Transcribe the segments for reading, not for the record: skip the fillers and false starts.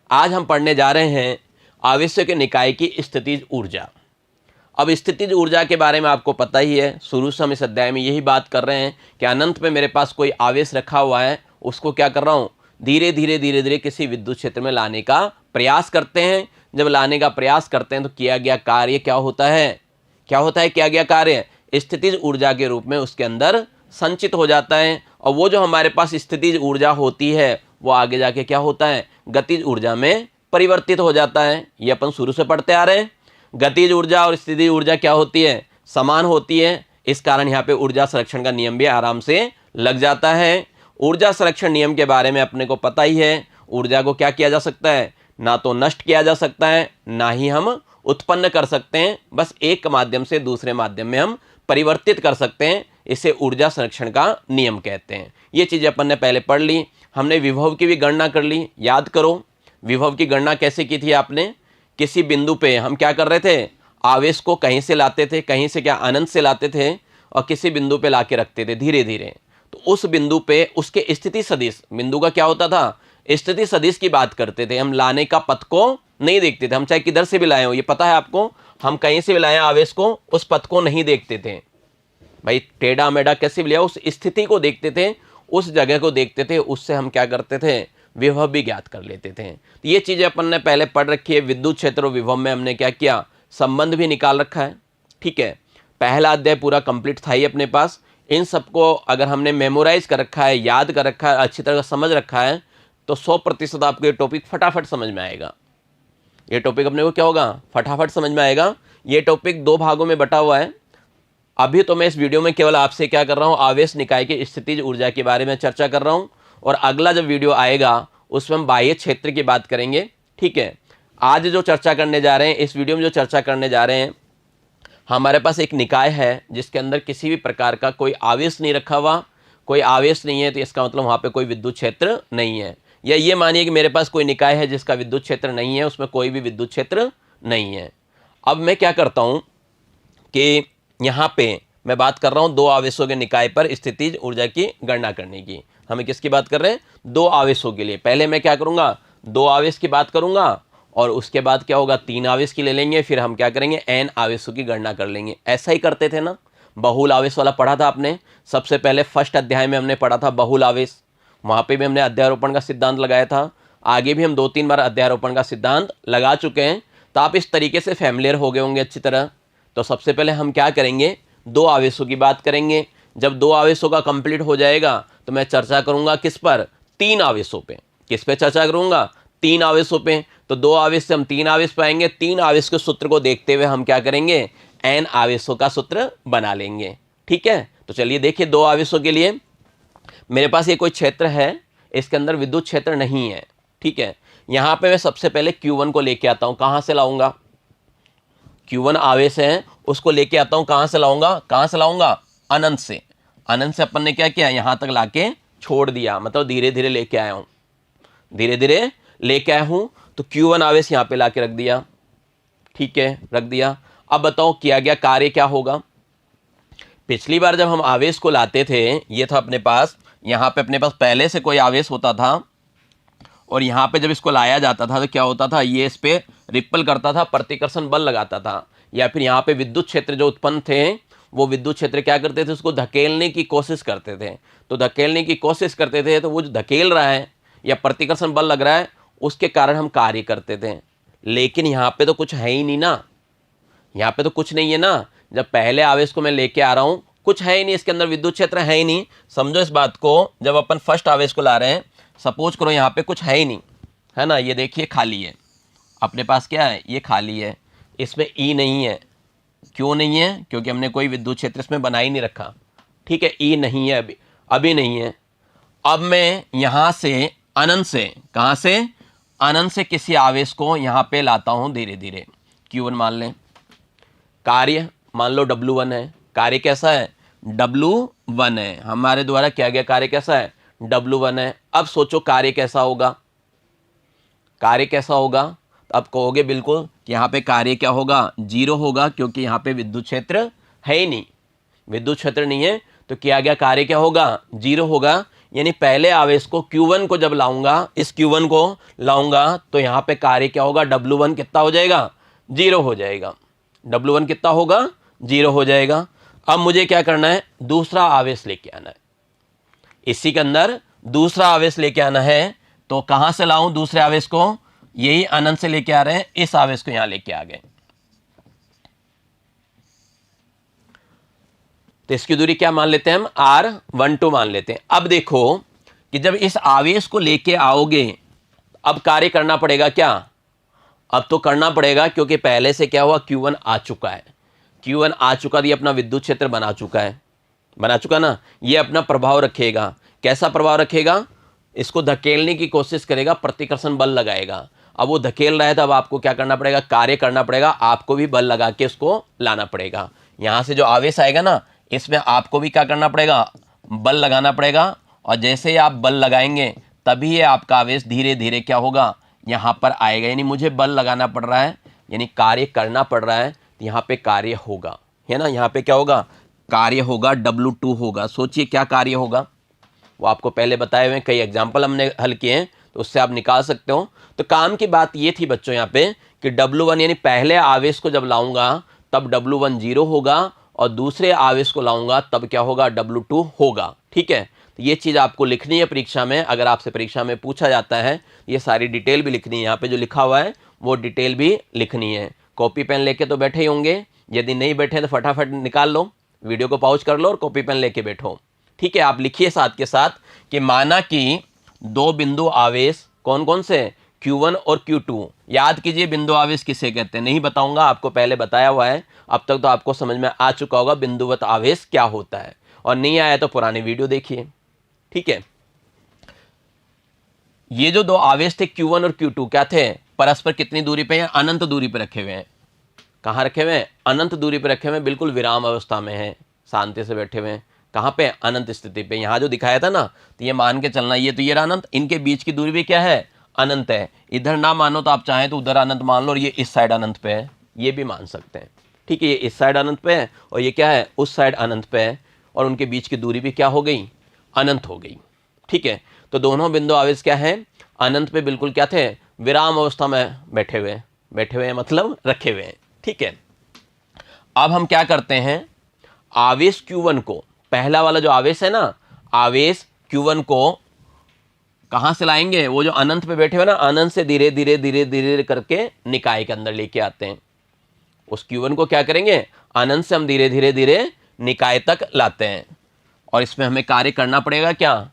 आज हम पढ़ने जा रहे हैं आवेशक निकाय की स्थितिज ऊर्जा। अब स्थितिज ऊर्जा के बारे में आपको पता ही है, शुरू से हम इस अध्याय में यही बात कर रहे हैं कि अनंत में मेरे पास कोई आवेश रखा हुआ है, उसको क्या कर रहा हूँ, धीरे धीरे किसी विद्युत क्षेत्र में लाने का प्रयास करते हैं। जब लाने का प्रयास करते हैं तो किया गया कार्य क्या होता है, किया गया कार्य स्थितिज ऊर्जा के रूप में उसके अंदर संचित हो जाता है। और वो जो हमारे पास स्थितिज ऊर्जा होती है वो आगे जाके क्या होता है, गतिज ऊर्जा में परिवर्तित हो जाता है। ये अपन शुरू से पढ़ते आ रहे हैं। गतिज ऊर्जा और स्थितिज ऊर्जा क्या होती है, समान होती है। इस कारण यहाँ पे ऊर्जा संरक्षण का नियम भी आराम से लग जाता है। ऊर्जा संरक्षण नियम के बारे में अपने को पता ही है। ऊर्जा को क्या किया जा सकता है, ना तो नष्ट किया जा सकता है, ना ही हम उत्पन्न कर सकते हैं। बस एक माध्यम से दूसरे माध्यम में हम परिवर्तित कर सकते हैं। इसे ऊर्जा संरक्षण का नियम कहते हैं। ये चीज़ें अपन ने पहले पढ़ ली। हमने विभव की भी गणना कर ली। याद करो विभव की गणना कैसे की थी आपने। किसी बिंदु पे हम क्या कर रहे थे, आवेश को कहीं से लाते थे, कहीं से क्या अनंत से लाते थे, और किसी बिंदु पे लाके रखते थे धीरे धीरे। तो उस बिंदु पे उसके स्थिति सदिश, बिंदु का क्या होता था, स्थिति सदिश की बात करते थे। हम लाने का पथ को नहीं देखते थे। हम चाहे किधर से भी लाए हो, ये पता है आपको, हम कहीं से भी लाए आवेश को, उस पथ को नहीं देखते थे भाई। टेढ़ा मेढ़ा कैसे भी लिया, उस स्थिति को देखते थे, उस जगह को देखते थे। उससे हम क्या करते थे, विभव भी ज्ञात कर लेते थे। तो ये चीज़ें अपन ने पहले पढ़ रखी है। विद्युत क्षेत्र और विभव में हमने क्या किया, संबंध भी निकाल रखा है। ठीक है, पहला अध्याय पूरा कंप्लीट था ही अपने पास। इन सबको अगर हमने मेमोराइज कर रखा है, याद कर रखा है, अच्छी तरह समझ रखा है, तो 100% आपको ये टॉपिक फटाफट समझ में आएगा। ये टॉपिक अपने को क्या होगा, फटाफट समझ में आएगा। ये टॉपिक 2 भागों में बटा हुआ है। अभी तो मैं इस वीडियो में केवल आपसे क्या कर रहा हूँ, आवेश निकाय की स्थितिज ऊर्जा के बारे में चर्चा कर रहा हूँ। और अगला जब वीडियो आएगा उसमें हम बाह्य क्षेत्र की बात करेंगे। ठीक है, आज जो चर्चा करने जा रहे हैं, इस वीडियो में जो चर्चा करने जा रहे हैं, हमारे पास एक निकाय है जिसके अंदर किसी भी प्रकार का कोई आवेश नहीं रखा हुआ। कोई आवेश नहीं है तो इसका मतलब वहाँ पर कोई विद्युत क्षेत्र नहीं है। या ये मानिए कि मेरे पास कोई निकाय है जिसका विद्युत क्षेत्र नहीं है, उसमें कोई भी विद्युत क्षेत्र नहीं है। अब मैं क्या करता हूँ कि यहाँ पे मैं बात कर रहा हूँ 2 आवेशों के निकाय पर स्थितिज ऊर्जा की गणना करने की। हमें किसकी बात कर रहे हैं, 2 आवेशों के लिए। पहले मैं क्या करूँगा, 2 आवेश की बात करूँगा, और उसके बाद क्या होगा, 3 आवेश की ले लेंगे। फिर हम क्या करेंगे, n आवेशों की गणना कर लेंगे। ऐसा ही करते थे ना, बहुल आवेश वाला पढ़ा था आपने। सबसे पहले फर्स्ट अध्याय में हमने पढ़ा था बहुल आवेश। वहाँ पर भी हमने अध्यारोपण का सिद्धांत लगाया था। आगे भी हम 2-3 बार अध्यारोपण का सिद्धांत लगा चुके हैं। तो आप इस तरीके से फैमिलियर हो गए होंगे अच्छी तरह। तो सबसे पहले हम क्या करेंगे, 2 आवेशों की बात करेंगे। जब 2 आवेशों का कंप्लीट हो जाएगा तो मैं चर्चा करूंगा किस पर, 3 आवेशों पे। किस पे चर्चा करूंगा, 3 आवेशों पे। तो 2 आवेश से हम 3 आवेश पाएंगे। 3 आवेश के सूत्र को देखते हुए हम क्या करेंगे, n आवेशों का सूत्र बना लेंगे। ठीक है, तो चलिए देखिए 2 आवेशों के लिए मेरे पास ये कोई क्षेत्र है, इसके अंदर विद्युत क्षेत्र नहीं है। ठीक है, यहाँ पे मैं सबसे पहले Q1 को लेके आता हूँ। कहाँ से लाऊंगा, Q1 आवेश है, उसको लेके आता हूँ। कहाँ से लाऊंगा, अनंत से। अनंत से अपन ने क्या किया, यहाँ तक लाके छोड़ दिया, मतलब धीरे धीरे लेके आया हूँ। तो Q1 आवेश यहाँ पे लाके रख दिया। ठीक है, रख दिया। अब बताओ किया गया कार्य क्या होगा। पिछली बार जब हम आवेश को लाते थे, ये था अपने पास, यहाँ पे अपने पास पहले से कोई आवेश होता था, और यहाँ पे जब इसको लाया जाता था तो क्या होता था, ये इस पे रिपल करता था, प्रतिकर्षण बल लगाता था। या फिर यहाँ पे विद्युत क्षेत्र जो उत्पन्न थे, वो विद्युत क्षेत्र क्या करते थे, उसको धकेलने की कोशिश करते थे। तो धकेलने की कोशिश करते थे तो वो जो धकेल रहा है या प्रतिकर्षण बल लग रहा है, उसके कारण हम कार्य करते थे। लेकिन यहाँ पे तो कुछ है ही नहीं ना, यहाँ पे तो कुछ नहीं है ना। जब पहले आवेश को मैं लेके आ रहा हूँ, कुछ है ही नहीं, इसके अंदर विद्युत क्षेत्र है ही नहीं। समझो इस बात को, जब अपन फर्स्ट आवेश को ला रहे हैं, सपोज करो यहाँ पे कुछ है ही नहीं, है ना। ये देखिए खाली है, अपने पास क्या है, ये खाली है, इसमें ई नहीं है। क्यों नहीं है, क्योंकि हमने कोई विद्युत क्षेत्र इसमें बना ही नहीं रखा। ठीक है, ई नहीं है, अभी नहीं है। अब मैं यहाँ से अनंत से, कहाँ से, अनंत से किसी आवेश को यहाँ पे लाता हूँ धीरे धीरे। Q1 मान लें, कार्य मान लो W1 है। कार्य कैसा है, W1 है। हमारे द्वारा किया गया कार्य कैसा है, W1 है। अब सोचो कार्य कैसा होगा, तो अब कहोगे बिल्कुल कि यहाँ पे कार्य क्या होगा, 0 होगा, क्योंकि यहाँ पे विद्युत क्षेत्र है ही नहीं। विद्युत क्षेत्र नहीं है तो किया गया कार्य क्या होगा, 0 होगा। यानी पहले आवेश को Q1 को जब लाऊंगा, इस Q1 को लाऊंगा तो यहाँ पे कार्य क्या होगा, W1 कितना हो जाएगा, 0 हो जाएगा। W1 कितना होगा, 0 हो जाएगा। अब मुझे क्या करना है, दूसरा आवेश लेके आना है, इसी के अंदर दूसरा आवेश लेके आना है। तो कहां से लाऊं दूसरे आवेश को, यही अनंत से लेके आ रहे हैं, इस आवेश को यहां लेके आ गए। तो इसकी दूरी क्या मान लेते हैं हम, R12 मान लेते हैं। अब देखो कि जब इस आवेश को लेके आओगे, अब कार्य करना पड़ेगा क्या, अब तो करना पड़ेगा, क्योंकि पहले से क्या हुआ, Q1 आ चुका है, Q1 आ चुका, ये अपना विद्युत क्षेत्र बना चुका है, बना चुका ना, ये अपना प्रभाव रखेगा। कैसा प्रभाव रखेगा, इसको धकेलने की कोशिश करेगा, प्रतिकर्षण बल लगाएगा। अब वो धकेल रहा है, तो अब आपको क्या करना पड़ेगा, कार्य करना पड़ेगा, आपको भी बल लगा के उसको लाना पड़ेगा। यहाँ से जो आवेश आएगा ना, इसमें आपको भी क्या करना पड़ेगा, बल लगाना पड़ेगा। और जैसे ही आप बल लगाएंगे तभी ये आपका आवेश धीरे धीरे क्या होगा, यहाँ पर आएगा। यानी मुझे बल लगाना पड़ रहा है, यानी कार्य करना पड़ रहा है, तो यहाँ पे कार्य होगा, है ना, यहाँ पे क्या होगा, कार्य होगा, W2 होगा। सोचिए क्या कार्य होगा, वो आपको पहले बताए हुए कई एग्जाम्पल हमने हल किए हैं, तो उससे आप निकाल सकते हो। तो काम की बात ये थी बच्चों यहाँ पे कि W1 यानी पहले आवेश को जब लाऊंगा तब W1 0 होगा, और दूसरे आवेश को लाऊंगा तब क्या होगा, W2 होगा। ठीक है, तो ये चीज़ आपको लिखनी है परीक्षा में, अगर आपसे परीक्षा में पूछा जाता है, ये सारी डिटेल भी लिखनी है। यहाँ पे जो लिखा हुआ है वो डिटेल भी लिखनी है। कॉपी पेन लेके तो बैठे ही होंगे, यदि नहीं बैठे तो फटाफट निकाल लो, वीडियो को पॉज कर लो और कॉपी पेन लेके बैठो। ठीक है, आप लिखिए साथ के साथ कि माना कि दो बिंदु आवेश कौन कौन से, Q1 और Q2। याद कीजिए बिंदु आवेश किसे कहते हैं, नहीं बताऊंगा, आपको पहले बताया हुआ है, अब तक तो आपको समझ में आ चुका होगा बिंदुवत आवेश क्या होता है, और नहीं आया तो पुरानी वीडियो देखिए। ठीक है, ये जो दो आवेश थे Q1 और Q2 क्या थे, परस्पर कितनी दूरी पे हैं, अनंत दूरी पे रखे हुए हैं। कहाँ रखे हुए हैं, अनंत दूरी पे रखे हुए हैं, बिल्कुल विराम अवस्था में है, शांति से बैठे हुए हैं। कहाँ पे, अनंत स्थिति पे। यहाँ जो दिखाया था ना, तो ये मान के चलना, ये तो ये अनंत, इनके बीच की दूरी भी क्या है, अनंत है। इधर ना मानो तो आप चाहें तो उधर अनंत मान लो, और ये इस साइड अनंत पे है, ये भी मान सकते हैं। ठीक है, ये इस साइड अनंत पे है और ये क्या है, उस साइड अनंत पे है, और उनके बीच की दूरी भी क्या हो गई, अनंत हो गई। ठीक है, तो दोनों बिंदु आवेश क्या है, अनंत पे बिल्कुल क्या थे, विराम अवस्था में बैठे हुए हैं मतलब रखे हुए हैं। ठीक है, अब हम क्या करते हैं, आवेश Q1 को, पहला वाला जो आवेश है ना, आवेश Q1 को कहां से लाएंगे, वो जो अनंत पे बैठे हुए ना, अनंत से धीरे धीरे धीरे धीरे करके निकाय के अंदर लेके आते हैं। उस Q1 को क्या करेंगे, अनंत से हम धीरे धीरे धीरे निकाय तक लाते हैं। और इसमें हमें कार्य करना पड़ेगा क्या,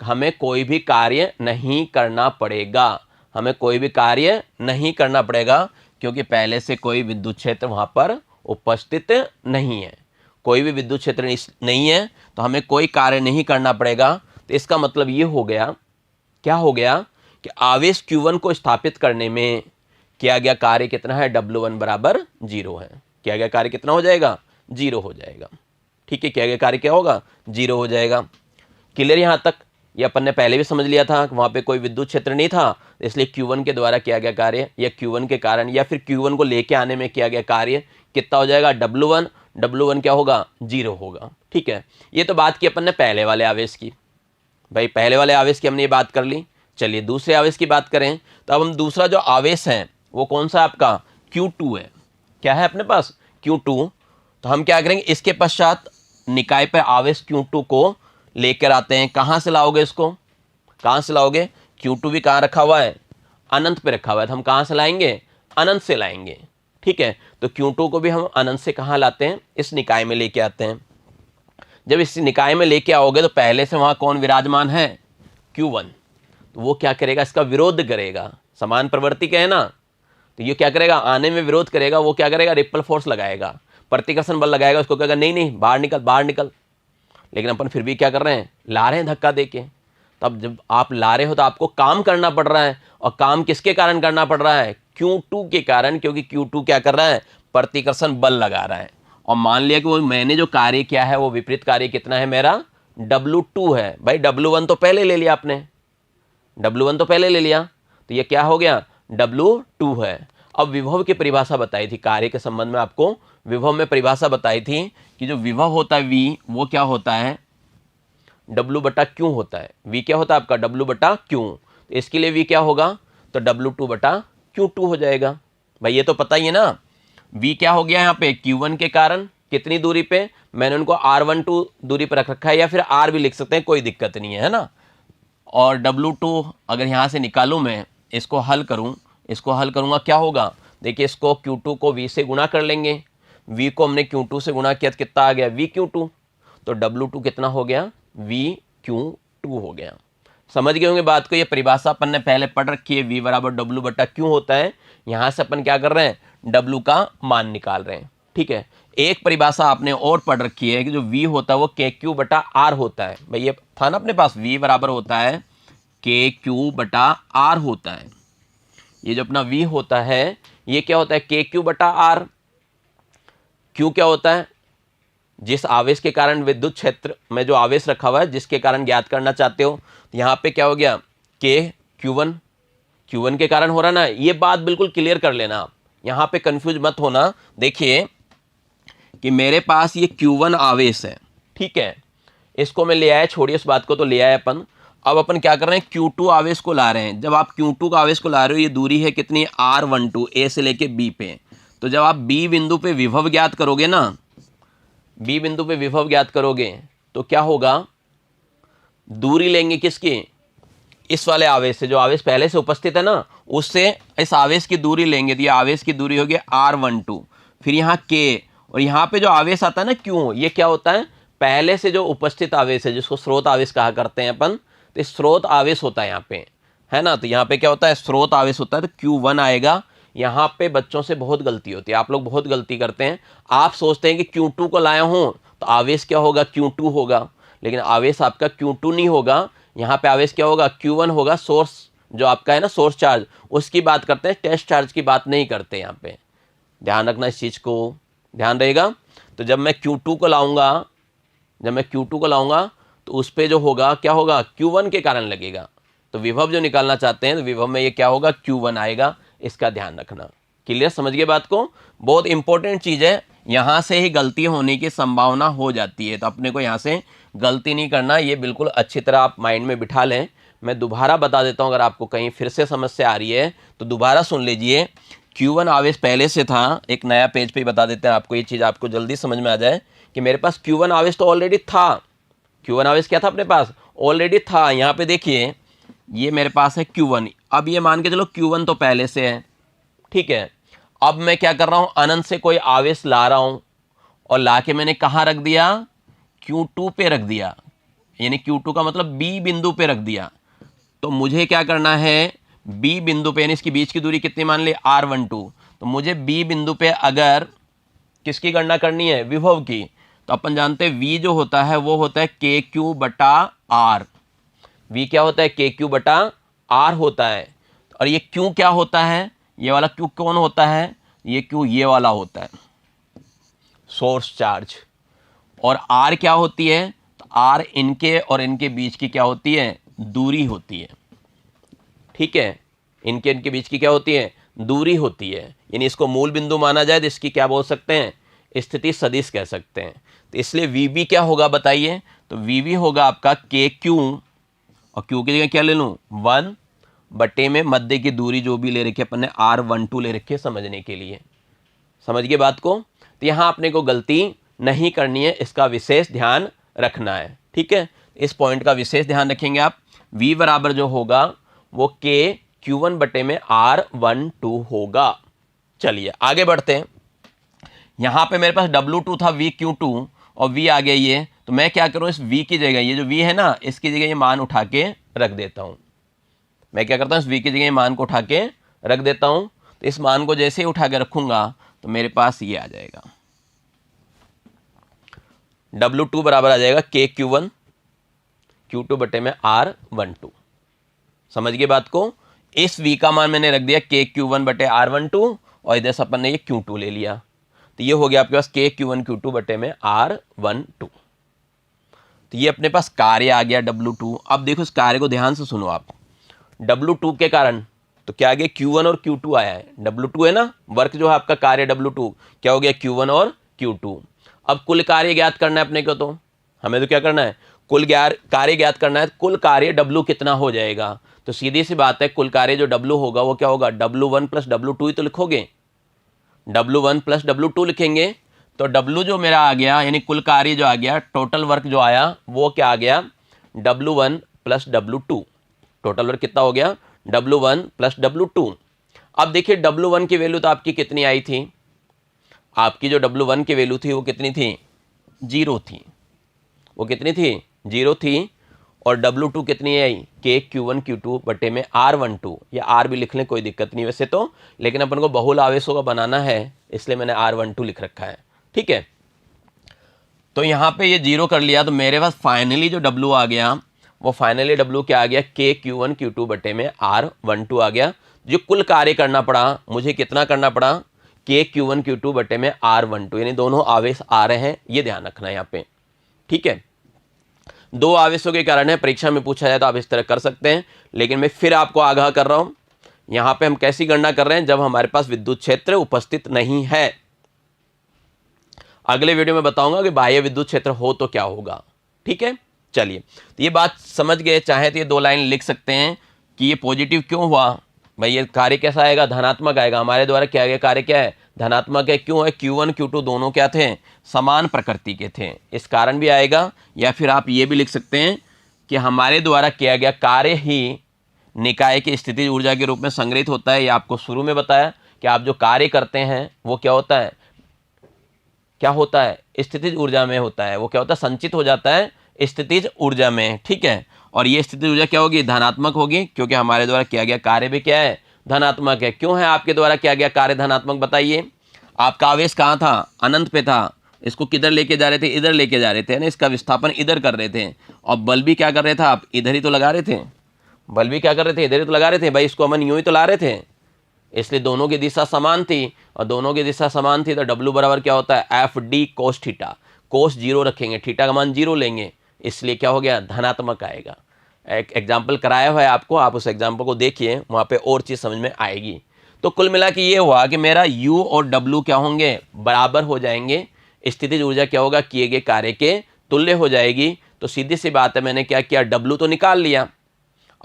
हमें कोई भी कार्य नहीं करना पड़ेगा, हमें कोई भी कार्य नहीं करना पड़ेगा, क्योंकि पहले से कोई विद्युत क्षेत्र वहां पर उपस्थित नहीं है, कोई भी विद्युत क्षेत्र नहीं है, तो हमें कोई कार्य नहीं करना पड़ेगा। तो इसका मतलब ये हो गया, क्या हो गया कि आवेश Q1 को स्थापित करने में किया गया कार्य कितना है, W1 बराबर 0 है। किया गया कार्य कितना हो जाएगा, 0 हो जाएगा। ठीक है, किया गया कार्य क्या होगा, 0 हो जाएगा। क्लियर यहाँ तक, ये अपन ने पहले भी समझ लिया था, वहाँ पे कोई विद्युत क्षेत्र नहीं था, इसलिए Q1 के द्वारा किया गया कार्य, या Q1 के कारण, या फिर Q1 को लेके आने में किया गया कार्य कितना हो जाएगा, W1 क्या होगा, 0 होगा। ठीक है, ये तो बात की अपन ने पहले वाले आवेश की, भाई पहले वाले आवेश की हमने ये बात कर ली। चलिए दूसरे आवेश की बात करें, तो अब हम दूसरा जो आवेश है वो कौन सा आपका, Q2 है। क्या है अपने पास, Q2। तो हम क्या करेंगे, इसके पश्चात निकाय पर आवेश Q2 को लेकर आते हैं। कहाँ से लाओगे इसको, कहाँ से लाओगे, Q2 भी कहाँ रखा हुआ है, अनंत पे रखा हुआ है, तो हम कहाँ से लाएंगे, अनंत से लाएंगे। ठीक है, तो Q2 को भी हम अनंत से कहाँ लाते हैं, इस निकाय में लेके आते हैं। जब इस निकाय में लेके आओगे तो पहले से वहाँ कौन विराजमान है, Q1, तो वो क्या करेगा, इसका विरोध करेगा। समान प्रवृत्ति का है ना, तो ये क्या करेगा, आने में विरोध करेगा। वो क्या करेगा, रिपल फोर्स लगाएगा, प्रतिकर्षण बल लगाएगा, उसको कहेगा नहीं नहीं बाहर निकल बाहर निकल। लेकिन अपन फिर भी क्या कर रहे हैं, ला रहे हैं धक्का देके। तब जब आप ला रहे हो तो आपको काम करना पड़ रहा है, और काम किसके कारण करना पड़ रहा है, Q2 के कारण, क्योंकि Q2 क्या कर रहा है, प्रतिकर्षण बल लगा रहा है। और मान लिया कि वो मैंने जो कार्य किया है वो विपरीत कार्य कितना है मेरा, W2 है। भाई W1 तो पहले ले लिया आपने, W1 तो पहले ले लिया, तो ये क्या हो गया, W2 है। अब विभव की परिभाषा बताई थी कार्य के संबंध में, आपको विभव में परिभाषा बताई थी कि जो विभव होता है V, वो क्या होता है, W बटा क्यू होता है। V क्या होता है आपका W बटा क्यू। तो इसके लिए V क्या होगा, तो W2 बटा Q2 हो जाएगा। भाई ये तो पता ही है ना। V क्या हो गया यहाँ पे, Q1 के कारण कितनी दूरी पे, मैंने उनको R12 दूरी पर रख रखा है, या फिर R भी लिख सकते हैं, कोई दिक्कत नहीं है ना। और W2 अगर यहाँ से निकालूं मैं, इसको हल करूं, इसको हल करूंगा, क्या होगा, देखिए इसको Q2 को V से गुणा कर लेंगे, V को हमने Q2 से गुणा किया तो कितना आ गया, VQ2। तो W2 कितना हो गया, VQ2 हो गया। समझ गए होंगे बात को। ये परिभाषा अपन ने पहले पढ़ रखी है, V बराबर W बटा क्यू होता है। यहाँ से अपन क्या कर रहे हैं, W का मान निकाल रहे हैं। ठीक है, एक परिभाषा आपने और पढ़ रखी है कि जो V होता है वो KQ बटा R होता है। भाई ये था ना अपने पास, V बराबर होता है KQ बटा R होता है। ये जो अपना V होता है ये क्या होता है, KQ बटा R। Q क्या होता है, जिस आवेश के कारण विद्युत क्षेत्र में जो आवेश रखा हुआ है जिसके कारण ज्ञात करना चाहते हो, तो यहाँ पे क्या हो गया, Q1 के कारण हो रहा ना। ये बात बिल्कुल क्लियर कर लेना आप, यहाँ पे कंफ्यूज मत होना। देखिए कि मेरे पास ये Q1 आवेश है, ठीक है, इसको मैं ले आया, छोड़िए इस बात को, तो ले आए अपन। अब अपन क्या कर रहे हैं, Q2 आवेश को ला रहे हैं। जब आप Q2 का आवेश को ला रहे हो, ये दूरी है कितनी, R12, A से लेके B पे। तो जब आप B बिंदु पे विभव ज्ञात करोगे ना, B बिंदु पे विभव ज्ञात करोगे तो क्या होगा, दूरी लेंगे किसकी, इस वाले आवेश से, जो आवेश पहले से उपस्थित है ना, उससे इस आवेश की दूरी लेंगे। तो ये आवेश की दूरी होगी R12, फिर यहाँ K, और यहाँ पे जो आवेश आता है ना Q, ये क्या होता है, पहले से जो उपस्थित आवेश है, जिसको स्रोत आवेश कहा करते हैं अपन। तो स्रोत आवेश होता है यहाँ पे, है ना। तो यहाँ पे क्या होता है, स्रोत आवेश होता है, तो Q1 आएगा। यहाँ पे बच्चों से बहुत गलती होती है, आप लोग बहुत गलती करते हैं। आप सोचते हैं कि Q2 को लाया हूँ तो आवेश क्या होगा, Q2 होगा, लेकिन आवेश आपका Q2 नहीं होगा। यहाँ पे आवेश क्या होगा, Q1 होगा। सोर्स जो आपका है ना, सोर्स चार्ज, उसकी बात करते हैं, टेस्ट चार्ज की बात नहीं करते। यहाँ पे ध्यान रखना, इस चीज़ को ध्यान रहेगा। तो जब मैं Q2 को लाऊंगा, तो उस पर जो होगा क्या होगा, Q1 के कारण लगेगा। तो विभव जो निकालना चाहते हैं, तो विभव में ये क्या होगा, Q1 आएगा। इसका ध्यान रखना। क्लियर, समझ गए बात को। बहुत इंपॉर्टेंट चीज़ है, यहाँ से ही गलती होने की संभावना हो जाती है, तो अपने को यहाँ से गलती नहीं करना। ये बिल्कुल अच्छी तरह आप माइंड में बिठा लें। मैं दोबारा बता देता हूँ, अगर आपको कहीं फिर से समस्या आ रही है तो दोबारा सुन लीजिए। Q1 आवेश पहले से था, एक नया पेज पे बता देते हैं आपको, ये चीज़ आपको जल्दी समझ में आ जाए कि मेरे पास Q1 आवेश तो ऑलरेडी था। Q1 आवेश क्या था अपने पास, ऑलरेडी था। यहाँ पे देखिए, ये मेरे पास है Q1। अब ये मान के चलो Q1 तो पहले से है, ठीक है। अब मैं क्या कर रहा हूँ, अनंत से कोई आवेश ला रहा हूँ, और ला के मैंने कहाँ रख दिया, Q2 पे रख दिया, यानी Q2 का मतलब B बिंदु पे रख दिया। तो मुझे क्या करना है, B बिंदु पे, यानी इसके बीच की दूरी कितनी मान ली, R12। तो मुझे B बिंदु पे अगर किसकी गणना करनी है, विभव की, तो अपन जानते हैं V जो होता है वो होता है KQ बटा R। V क्या होता है, KQ बटा R होता है। और ये Q क्या होता है, ये वाला Q कौन होता है, ये Q ये वाला होता है, सोर्स चार्ज। और R क्या होती है, तो R इनके और इनके बीच की क्या होती है, दूरी होती है। ठीक है, इनके बीच की क्या होती है, दूरी होती है। यानी इसको मूल बिंदु माना जाए तो इसकी क्या बोल सकते हैं, स्थिति सदिश कह सकते हैं। तो इसलिए VB क्या होगा बताइए, तो VB होगा आपका KQ, और Q की जगह क्या ले लूँ, 1 बटे में मध्य की दूरी जो भी ले रखी है अपन ने, R12 ले रखी है, समझने के लिए। समझ गए बात को। तो यहाँ अपने को गलती नहीं करनी है, इसका विशेष ध्यान रखना है। ठीक है, इस पॉइंट का विशेष ध्यान रखेंगे आप। V बराबर जो होगा वो KQ1 बटे में R12 होगा। चलिए आगे बढ़ते हैं। यहाँ पे मेरे पास W2 था, VQ2, और V आ गया ये। तो मैं क्या करूँ, इस V की जगह, ये जो V है ना, इसकी जगह ये मान उठा के रख देता हूँ। मैं क्या करता हूँ, इस V की जगह मान को उठा के रख देता हूँ। तो इस मान को जैसे ही उठा के रखूँगा तो मेरे पास ये आ जाएगा, W2 बराबर आ जाएगा KQ1 Q2 बटे में R12। समझ गए बात को। इस V का मान मैंने रख दिया KQ1 बटे R12, और इधर से अपन ने ये Q2 ले लिया। तो ये हो गया आपके पास KQ1 Q2 बटे में R12। तो ये अपने पास कार्य आ गया W2। अब देखो इस कार्य को ध्यान से सुनो आप। W2 के कारण तो क्या आ गया, Q1 और Q2 आया है। W2 है ना, वर्क जो है आपका कार्य W2, क्या हो गया, Q1 और Q2। अब कुल कार्य ज्ञात करना है अपने को, तो हमें तो क्या करना है, कार्य ज्ञात करना है, कुल कार्य W कितना हो जाएगा। तो सीधी सी बात है, कुल कार्य जो W होगा वो क्या होगा, W1 प्लस W2 ही तो लिखोगे, W1 प्लस W2 लिखेंगे। तो W जो मेरा आ गया, यानी कुल कार्य जो आ गया, टोटल वर्क जो आया वो क्या आ गया, W1 plus W2। Total work कितना हो गया, W1 प्लस W2। अब देखिए W1 की वैल्यू तो आपकी कितनी आई थी, आपकी जो W1 की वैल्यू थी वो कितनी थी, 0 थी। वो कितनी थी, 0 थी। और W2 कितनी आई, K Q1 Q2 बटे में R12, या R भी लिख लें कोई दिक्कत नहीं वैसे तो, लेकिन अपन को बहुल आवेशों का बनाना है इसलिए मैंने R12 लिख रखा है, ठीक है। तो यहाँ पे ये 0 कर लिया, तो मेरे पास फाइनली जो W आ गया वो फाइनली W क्या आ गया, K Q1 Q2 बटे में R12 आ गया। जो कुल कार्य करना पड़ा मुझे, कितना करना पड़ा, K Q1 Q2 बटे में R12, यानी दोनों आवेश आ रहे हैं, ये ध्यान रखना है यहाँ पे, ठीक है। दो आवेशों के कारण है, परीक्षा में पूछा जाए तो आप इस तरह कर सकते हैं, लेकिन मैं फिर आपको आगाह कर रहा हूं, यहां पे हम कैसी गणना कर रहे हैं, जब हमारे पास विद्युत क्षेत्र उपस्थित नहीं है। अगले वीडियो में बताऊंगा कि बाह्य विद्युत क्षेत्र हो तो क्या होगा, ठीक है। चलिए, तो ये बात समझ गए, चाहे तो ये 2 लाइन लिख सकते हैं कि ये पॉजिटिव क्यों हुआ भाई, ये कार्य कैसा आएगा, धनात्मक आएगा, हमारे द्वारा किया गया कार्य क्या है, धनात्मक है। क्यों है, Q1 Q2 दोनों क्या थे, समान प्रकृति के थे, इस कारण भी आएगा। या फिर आप ये भी लिख सकते हैं कि हमारे द्वारा किया गया कार्य ही निकाय की स्थितिज ऊर्जा के रूप में संग्रहित होता है। ये आपको शुरू में बताया कि आप जो कार्य करते हैं वो क्या होता है, क्या होता है, स्थितिज ऊर्जा में होता है, वो क्या होता है, संचित हो जाता है स्थितिज ऊर्जा में, ठीक है। और ये स्थितिज ऊर्जा क्या होगी, धनात्मक होगी, क्योंकि हमारे द्वारा किया गया कार्य भी क्या है, धनात्मक है। क्यों है आपके द्वारा किया गया कार्य धनात्मक, बताइए। आपका आवेश कहाँ था, अनंत पे था, इसको किधर लेके जा रहे थे, इधर लेके जा रहे थे ना, इसका विस्थापन इधर कर रहे थे, और बल भी क्या कर रहे थे आप, इधर ही तो लगा रहे थे, बल भी क्या कर रहे थे, इधर ही तो लगा रहे थे भाई, इसको हम यूं ही तो ला रहे थे, इसलिए दोनों की दिशा समान थी। और दोनों की दिशा समान थी तो W बराबर क्या होता है, FD कोस थीटा, कोस 0 रखेंगे, थीटा का मान 0 लेंगे, इसलिए क्या हो गया, धनात्मक आएगा। एक एग्जाम्पल कराया हुआ है आपको, आप उस एग्जाम्पल को देखिए, वहाँ पे और चीज़ समझ में आएगी। तो कुल मिला के ये हुआ कि मेरा U और W क्या होंगे, बराबर हो जाएंगे, स्थितिज ऊर्जा क्या होगा, किए गए कार्य के तुल्य हो जाएगी। तो सीधी सी बात है, मैंने क्या किया, W तो निकाल लिया,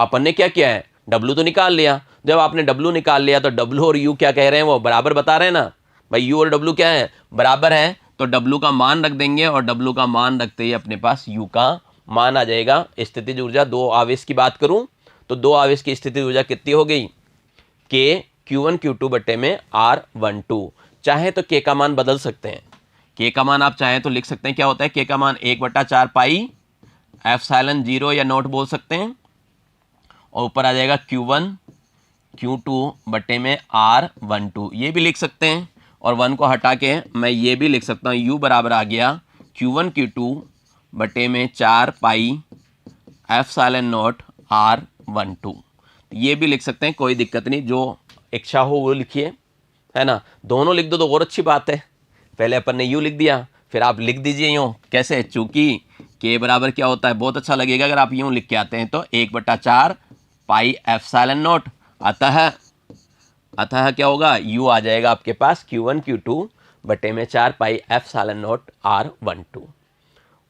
अपन ने क्या किया है, W तो निकाल लिया। जब आपने W निकाल लिया तो W और U क्या कह रहे हैं, वो बराबर बता रहे हैं ना भाई, U और W क्या है, बराबर है। तो W का मान रख देंगे, और W का मान रखते ही अपने पास U का मान आ जाएगा। स्थितिज ऊर्जा, 2 आवेश की बात करूं तो 2 आवेश की स्थितिज ऊर्जा कितनी हो गई, K Q1 Q2 बटे में R12। चाहे तो K का मान बदल सकते हैं, K का मान आप चाहे तो लिख सकते हैं, क्या होता है K का मान 1/4 पाई एप्सिलॉन 0 या नोट बोल सकते हैं, और ऊपर आ जाएगा Q1 Q2 बटे में R12, ये भी लिख सकते हैं। और 1 को हटा के मैं ये भी लिख सकता हूँ, U बराबर आ गया Q1 Q2 बटे में 4 पाई एप्सिलॉन नोट R12, ये भी लिख सकते हैं, कोई दिक्कत नहीं, जो इच्छा हो वो लिखिए, है ना। दोनों लिख दो तो और अच्छी बात है, पहले अपन ने U लिख दिया, फिर आप लिख दीजिए यूँ, कैसे, चूंकि K बराबर क्या होता है, बहुत अच्छा लगेगा अगर आप यूँ लिख के आते हैं, तो 1/4 पाई एप्सिलॉन नोट, अतः क्या होगा, U आ जाएगा आपके पास Q1 Q2 बटे में 4 पाई एप्सिलॉन नोट R12।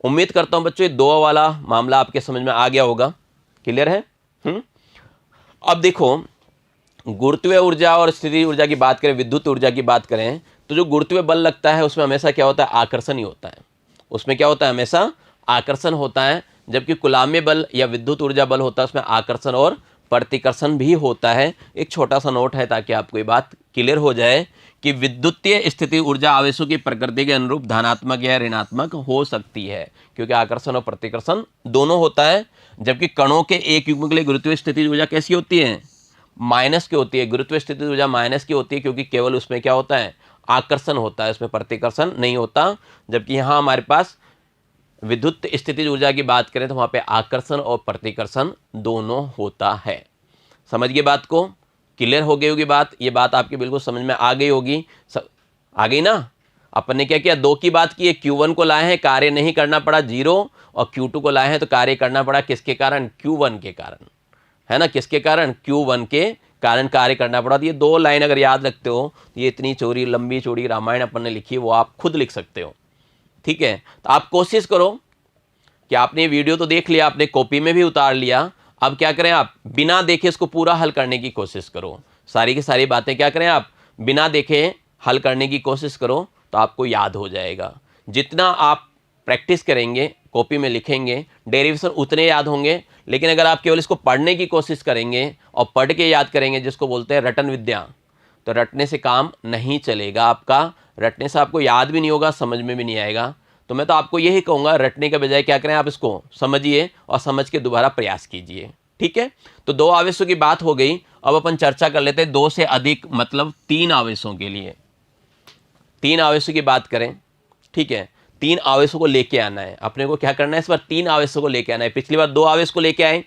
उम्मीद करता हूं बच्चों ये 2 वाला मामला आपके समझ में आ गया होगा, क्लियर है। अब देखो, गुरुत्वीय ऊर्जा और स्थितिज ऊर्जा की बात करें, विद्युत ऊर्जा की बात करें, तो जो गुरुत्वीय बल लगता है उसमें हमेशा क्या होता है, आकर्षण ही होता है, उसमें क्या होता है, हमेशा आकर्षण होता है। जबकि कुलाम्य बल या विद्युत ऊर्जा बल होता है, उसमें आकर्षण और प्रतिकर्षण भी होता है। एक छोटा सा नोट है ताकि आपको ये बात क्लियर हो जाए कि विद्युतीय स्थिति ऊर्जा आवेशों की प्रकृति के अनुरूप धनात्मक या ऋणात्मक हो सकती है, क्योंकि आकर्षण और प्रतिकर्षण दोनों होता है। जबकि कणों के एक युग्म के लिए गुरुत्वीय स्थिति ऊर्जा कैसी होती है, माइनस की होती है, गुरुत्वीय स्थिति ऊर्जा माइनस की होती है, क्योंकि केवल उसमें क्या होता है, आकर्षण होता है, उसमें प्रतिकर्षण नहीं होता। जबकि यहाँ हमारे पास विद्युत स्थितिज ऊर्जा की बात करें तो वहाँ पे आकर्षण और प्रतिकर्षण दोनों होता है। समझ गए बात को, क्लियर हो गई होगी बात, ये बात आपकी बिल्कुल समझ में आ गई होगी, आ गई ना। अपन ने क्या किया, 2 की बात की है, Q1 को लाए हैं, कार्य नहीं करना पड़ा 0, और Q2 को लाए हैं तो कार्य करना पड़ा, किसके कारण, Q1 के कारण, है ना, किसके कारण, Q1 के कारण कार्य करना पड़ा। तो ये 2 लाइन अगर याद रखते हो, ये इतनी चौड़ी लंबी चौड़ी रामायण अपन ने लिखी है, वो आप खुद लिख सकते हो, ठीक है। तो आप कोशिश करो कि आपने वीडियो तो देख लिया, आपने कॉपी में भी उतार लिया, अब क्या करें आप बिना देखे इसको पूरा हल करने की कोशिश करो। सारी की सारी बातें क्या करें आप बिना देखे हल करने की कोशिश करो, तो आपको याद हो जाएगा। जितना आप प्रैक्टिस करेंगे, कॉपी में लिखेंगे, डेरिवेशन उतने याद होंगे। लेकिन अगर आप केवल इसको पढ़ने की कोशिश करेंगे और पढ़ के याद करेंगे, जिसको बोलते हैं रटन विद्या, तो रटने से काम नहीं चलेगा आपका। रटने से आपको याद भी नहीं होगा, समझ में भी नहीं आएगा। तो मैं तो आपको यही कहूँगा, रटने के बजाय क्या करें आप इसको समझिए और समझ के दोबारा प्रयास कीजिए। ठीक है, तो 2 आवेशों की बात हो गई। अब अपन चर्चा कर लेते हैं 2 से अधिक मतलब 3 आवेशों के लिए। 3 आवेशों की बात करें, ठीक है, 3 आवेशों को लेके आना है अपने को। क्या करना है इस बार 3 आवेशों को लेके आना है। पिछली बार 2 आवेश को लेके आए,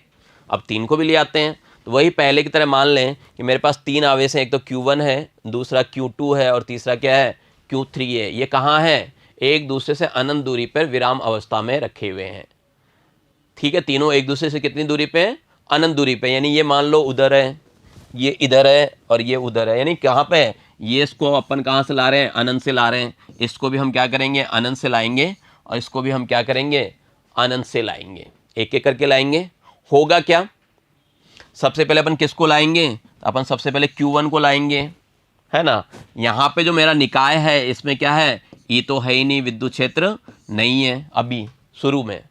अब 3 को भी ले आते हैं। तो वही पहले की तरह मान लें कि मेरे पास 3 आवेश हैं, एक तो Q1 है, दूसरा Q2 है और तीसरा क्या है Q3 है। ये कहाँ है, एक दूसरे से अनंत दूरी पर विराम अवस्था में रखे हुए हैं। ठीक है, तीनों एक दूसरे से कितनी दूरी पे हैं, अनंत दूरी पे। यानी ये मान लो उधर है, ये इधर है और ये उधर है। यानी कहाँ पे है, ये इसको अपन कहाँ से ला रहे हैं, अनंत से ला रहे हैं। इसको भी हम क्या करेंगे, अनंत से लाएंगे और इसको भी हम क्या करेंगे, अनंत से लाएंगे। एक एक करके लाएंगे। होगा क्या, सबसे पहले अपन किसको लाएंगे, अपन सबसे पहले Q1 को लाएंगे, है ना। यहाँ पे जो मेरा निकाय है इसमें क्या है, ये तो है ही नहीं, विद्युत क्षेत्र नहीं है अभी शुरू में।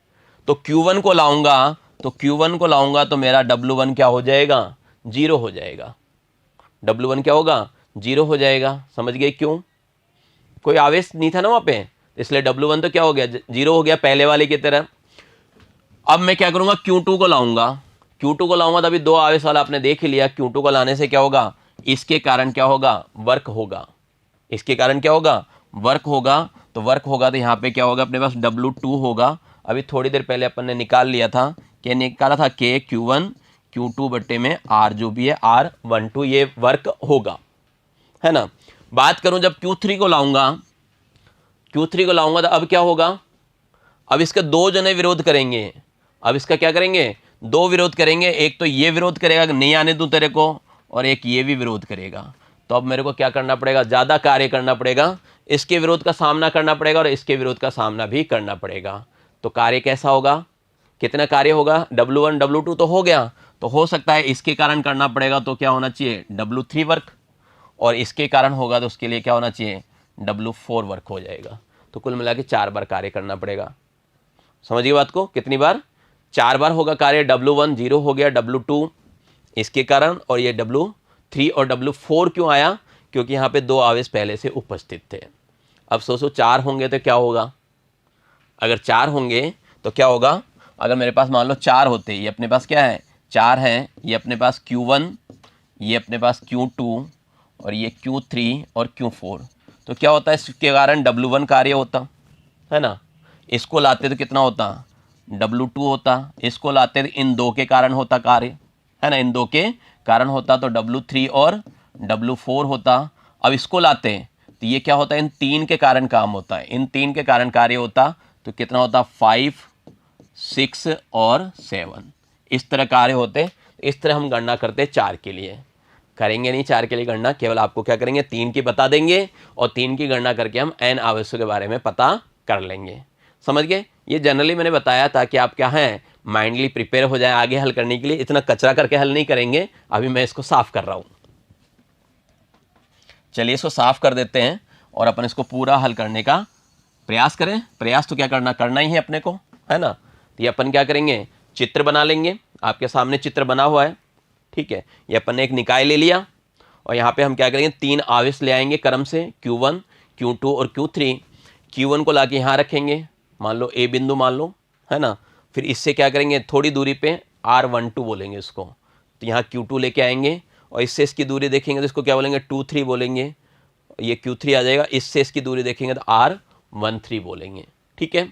तो Q1 को लाऊंगा, तो Q1 को लाऊंगा तो मेरा W1 क्या हो जाएगा, 0 हो जाएगा। W1 क्या होगा, 0 हो जाएगा। समझ गए क्यों, कोई आवेश नहीं था ना वहाँ पे, इसलिए W1 तो क्या हो गया, 0 हो गया पहले वाले की तरह। अब मैं क्या करूँगा, Q2 को लाऊंगा। Q2 को लाऊंगा तो अभी 2 आवेश वाला आपने देख ही लिया। Q2 को लाने से क्या होगा, इसके कारण क्या होगा, वर्क होगा। इसके कारण क्या होगा, वर्क होगा। तो वर्क होगा तो यहाँ पे क्या होगा, अपने पास W2 होगा। अभी थोड़ी देर पहले अपन ने निकाल लिया था, क्या निकाला था, K Q1 Q2 बट्टे में R जो भी है R12, ये वर्क होगा, है ना। बात करूं जब Q3 को लाऊंगा, Q3 को लाऊंगा तो अब क्या होगा, अब इसके 2 जने विरोध करेंगे। अब इसका क्या करेंगे, 2 विरोध करेंगे। एक तो ये विरोध करेगा कि नहीं आने दूं तेरे को, और एक ये भी विरोध करेगा। तो अब मेरे को क्या करना पड़ेगा, ज़्यादा कार्य करना पड़ेगा। इसके विरोध का सामना करना पड़ेगा और इसके विरोध का सामना भी करना पड़ेगा। तो कार्य कैसा होगा, कितना कार्य होगा, W1 W2 तो हो गया। तो हो सकता है इसके कारण करना पड़ेगा, तो क्या होना चाहिए, W3 वर्क, और इसके कारण होगा तो उसके लिए क्या होना चाहिए, W4 वर्क हो जाएगा। तो कुल मिला के 4 बार कार्य करना पड़ेगा। समझिए बात को, कितनी बार, 4 बार होगा कार्य। W1 0 हो गया, W2 इसके कारण, और ये W3 और W4 क्यों आया, क्योंकि यहाँ पे 2 आवेश पहले से उपस्थित थे। अब सोचो 4 होंगे तो क्या होगा, अगर 4 होंगे तो क्या होगा, अगर मेरे पास मान लो 4 होते, ये अपने पास क्या है, 4 है, ये अपने पास Q1, ये अपने पास Q2 और ये Q3 और Q4, तो क्या होता है, इसके कारण W1 कार्य होता है ना। इसको लाते तो कितना होता, W2 होता। इसको लाते तो इन 2 के कारण होता कार्य, है ना, इन 2 के कारण होता, तो W3 और W4 होता। अब इसको लाते तो ये क्या होता है, इन 3 के कारण काम होता है, इन 3 के कारण कार्य होता। तो कितना होता, 5 6 और 7, इस तरह कार्य होते। इस तरह हम गणना करते 4 के लिए, करेंगे नहीं 4 के लिए गणना, केवल आपको क्या करेंगे, 3 की बता देंगे और 3 की गणना करके हम n आवेशों के बारे में पता कर लेंगे। समझ गए, ये जनरली मैंने बताया ताकि आप क्या हैं, माइंडली प्रिपेयर हो जाए आगे हल करने के लिए। इतना कचरा करके हल नहीं करेंगे, अभी मैं इसको साफ कर रहा हूँ। चलिए इसको साफ कर देते हैं और अपन इसको पूरा हल करने का प्रयास करें। प्रयास तो क्या करना ही है अपने को, है ना। तो ये अपन क्या करेंगे, चित्र बना लेंगे। आपके सामने चित्र बना हुआ है, ठीक है। ये अपन ने एक निकाय ले लिया और यहाँ पे हम क्या करेंगे, 3 आवेश ले आएंगे क्रम से, Q1 Q2 और Q3। Q1 को ला के यहाँ रखेंगे, मान लो A बिंदु मान लो, है ना। फिर इससे क्या करेंगे, थोड़ी दूरी पे R12 बोलेंगे इसको, तो यहाँ Q2 लेके आएंगे और इससे इसकी दूरी देखेंगे तो इसको क्या बोलेंगे, 2 3 बोलेंगे। ये Q3 आ जाएगा, इससे इसकी दूरी देखेंगे तो R13 बोलेंगे, ठीक है।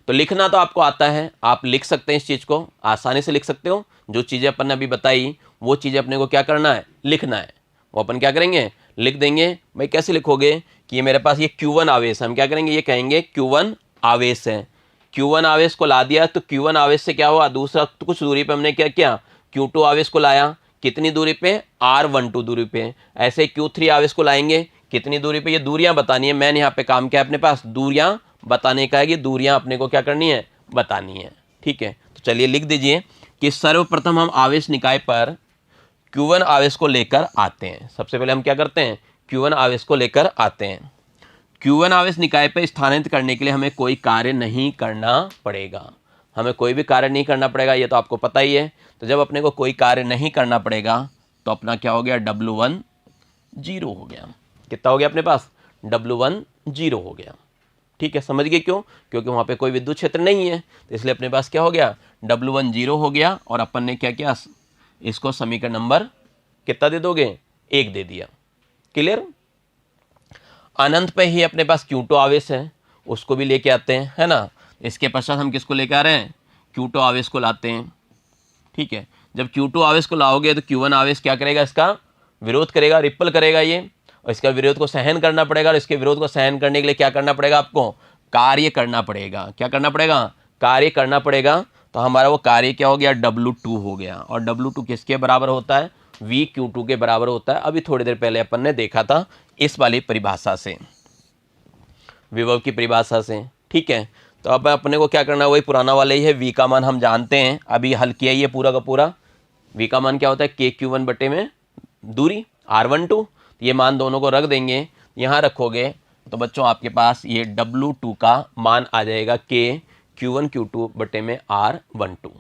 तो लिखना तो आपको आता है, आप लिख सकते हैं, इस चीज़ को आसानी से लिख सकते हो। जो चीज़ें अपन ने अभी बताई वो चीज़ें अपने को क्या करना है, लिखना है। वो अपन क्या करेंगे, लिख देंगे। भाई कैसे लिखोगे कि ये मेरे पास ये Q1 आवेश है, हम क्या करेंगे, ये कहेंगे Q1 आवेश है। Q1 आवेश को ला दिया तो Q1 आवेश से क्या हुआ, दूसरा तो कुछ दूरी पे हमने क्या किया, Q2 आवेश को लाया, कितनी दूरी पे, R12 दूरी पे। ऐसे Q3 आवेश को लाएंगे, कितनी दूरी पे, ये दूरियां बतानी है। मैंने यहाँ पे काम किया, अपने पास दूरियां बताने का है कि दूरियां अपने को क्या करनी है, बतानी है। ठीक है, तो चलिए लिख दीजिए कि सर्वप्रथम हम आवेश निकाय पर Q1 आवेश को लेकर आते हैं। सबसे पहले हम क्या करते हैं, Q1 आवेश को लेकर आते हैं। Q1 आवेश निकाय पर स्थानांतरित करने के लिए हमें कोई कार्य नहीं करना पड़ेगा, हमें कोई भी कार्य नहीं करना पड़ेगा, ये तो आपको पता ही है। तो जब अपने को कोई कार्य नहीं करना पड़ेगा तो अपना क्या हो गया, W1 0 हो गया। कितना हो गया अपने पास, W1 0 हो गया। ठीक है, समझ गए क्यों, क्योंकि वहाँ पे कोई विद्युत क्षेत्र नहीं है, तो इसलिए अपने पास क्या हो गया, W1 0 हो गया। और अपन ने क्या किया, इसको समीकरण नंबर कितना दे दोगे, 1 दे दिया। क्लियर। अनंत पे ही अपने पास Q2 आवेश है, उसको भी लेके आते हैं, है ना। इसके पश्चात हम किसको लेके आ रहे हैं, Q2 आवेश को लाते हैं। ठीक है, जब Q2 आवेश को लाओगे तो Q1 आवेश क्या करेगा, इसका विरोध करेगा, रिपल करेगा ये, और इसका विरोध को सहन करना पड़ेगा। और इसके विरोध को सहन करने के लिए क्या करना पड़ेगा, आपको कार्य करना पड़ेगा। क्या करना पड़ेगा, कार्य करना पड़ेगा। तो हमारा वो कार्य क्या हो गया, W2 हो गया। और W2 किसके बराबर होता है, VQ2 के बराबर होता है। अभी थोड़ी देर पहले अपन ने देखा था इस वाली परिभाषा से, विभव की परिभाषा से। ठीक है, तो अब अपने को क्या करना है, वही पुराना वाला ही है। V का मान हम जानते हैं, अभी हल किया ही है पूरा का पूरा। V का मान क्या होता है, KQ1 बटे में दूरी R12। ये मान दोनों को रख देंगे, यहाँ रखोगे तो बच्चों आपके पास ये W2 का मान आ जाएगा KQ1 Q2 बटे में R12।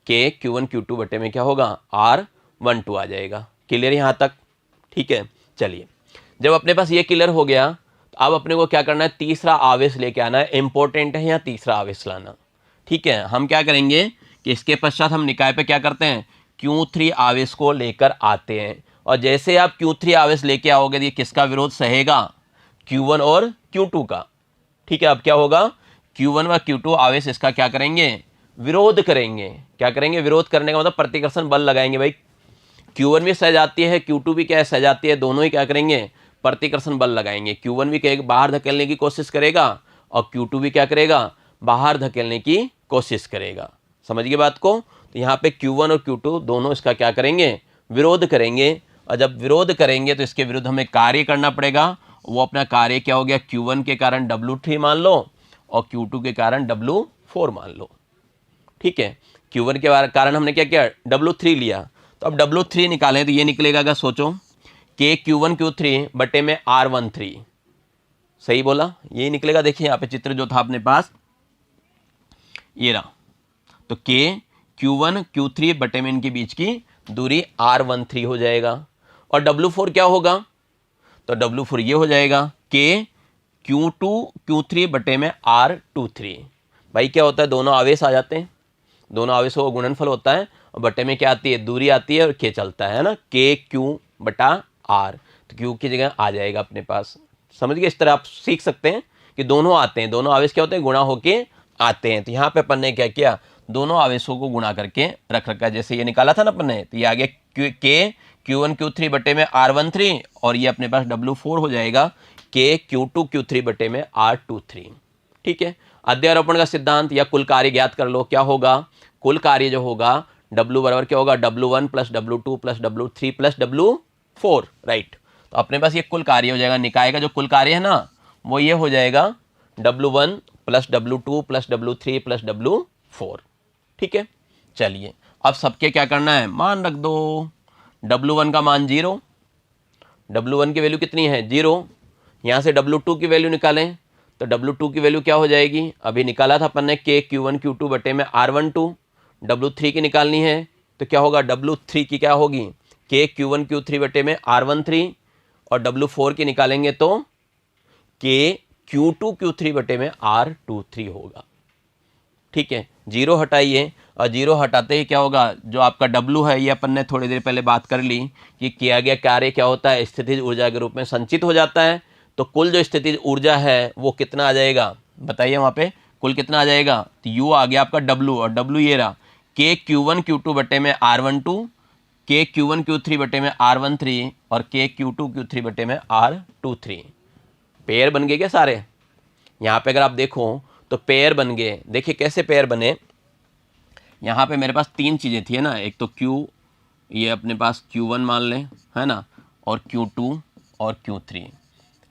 KQ1 Q2 बटे में क्या होगा, R12 आ जाएगा। क्लियर यहाँ तक। ठीक है, चलिए जब अपने पास ये क्लियर हो गया तो अब अपने को क्या करना है, तीसरा आवेश लेके आना है। इंपॉर्टेंट है यहाँ तीसरा आवेश लाना। ठीक है, हम क्या करेंगे कि इसके पश्चात हम निकाय पे क्या करते हैं, Q3 आवेश को लेकर आते हैं। और जैसे आप Q3 आवेश लेके आओगे तो ये किसका विरोध सहेगा, Q1 और Q2 का। ठीक है, अब क्या होगा, Q1 व Q2 आवेश इसका क्या करेंगे, विरोध करेंगे। क्या करेंगे, विरोध करने का मतलब प्रतिकर्षण बल लगाएंगे। भाई Q1 भी सह जाती है, Q2 भी क्या सह जाती है, दोनों ही क्या करेंगे, प्रतिकर्षण बल लगाएंगे। Q1 भी क्या बाहर धकेलने की कोशिश करेगा और Q2 भी क्या करेगा, बाहर धकेलने की कोशिश करेगा। समझ गए बात को। तो यहाँ पे Q1 और Q2 दोनों इसका क्या करेंगे, विरोध करेंगे। और जब विरोध करेंगे तो इसके विरुद्ध हमें कार्य करना पड़ेगा। वो अपना कार्य क्या हो गया, Q1 के कारण W3 मान लो और Q2 के कारण W4 मान लो। ठीक है, Q1 के कारण हमने क्या किया, W3 लिया। तो अब W3 निकालें तो ये निकलेगा, अगर सोचो KQ1 Q3 बटे में R13। सही बोला, यही निकलेगा। देखिए यहाँ पे चित्र जो था अपने पास ये रहा। तो KQ1 Q3 बटे में इनके बीच की दूरी R13 हो जाएगा। और W4 क्या होगा, तो W4 ये हो जाएगा KQ2 Q3 बटे में R23। भाई क्या होता है, दोनों आवेश आ जाते हैं, दोनों आवेशों का गुणनफल होता है और बटे में क्या आती है, दूरी आती है और K चलता है ना, KQ बटा R। तो Q की जगह आ जाएगा अपने पास। समझ गए, इस तरह आप सीख सकते हैं कि दोनों आते हैं, दोनों आवेश क्या होते हैं, गुणा होके आते हैं। तो यहाँ पे अपन ने क्या किया, दोनों आवेशों को गुणा करके रख रखा। जैसे ये निकाला था ना अपन ने, तो ये आ गया KQ1 Q3 बटे में R13 और ये अपने पास W4 हो जाएगा KQ2 Q3 बटे में R23। ठीक है, अध्यारोपण का सिद्धांत या कुल कार्य ज्ञात कर लो। क्या होगा, कुल कार्य जो होगा W बराबर क्या होगा, W1 plus W2 plus W3 plus W4। Right, तो अपने पास ये कुल कार्य हो जाएगा। निकाय का जो कुल कार्य है ना, वो ये हो जाएगा W1 plus W2 plus W3 plus W4। ठीक है, चलिए अब सबके क्या करना है, मान रख दो। W1 का मान 0, W1 की वैल्यू कितनी है, 0। यहाँ से W2 की वैल्यू निकालें तो W2 की वैल्यू क्या हो जाएगी, अभी निकाला था अपन ने KQ1 Q2 बटे में R12। W3 की निकालनी है तो क्या होगा, W3 की क्या होगी, KQ1 Q3 बटे में R13। और W4 की निकालेंगे तो KQ2 Q3 बटे में R23 होगा। ठीक है, 0 हटाइए और 0 हटाते ही क्या होगा, जो आपका W है, ये अपन ने थोड़ी देर पहले बात कर ली कि किया गया कार्य क्या होता है, स्थितिज ऊर्जा के रूप में संचित हो जाता है। तो कुल जो स्थितिज ऊर्जा है वो कितना आ जाएगा, बताइए वहाँ पे कुल कितना आ जाएगा। तो U आ गया आपका W और W ये रहा KQ1 Q2 बटे में R12, KQ1 Q3 बटे में R13 और KQ2 Q3 बटे में R23। पेयर बन गए क्या सारे, यहाँ पे अगर आप देखो तो पेयर बन गए। देखिए कैसे पेयर बने, यहाँ पे मेरे पास 3 चीज़ें थी है ना, एक तो Q, ये अपने पास Q1 मान लें है ना, और Q2 और Q3।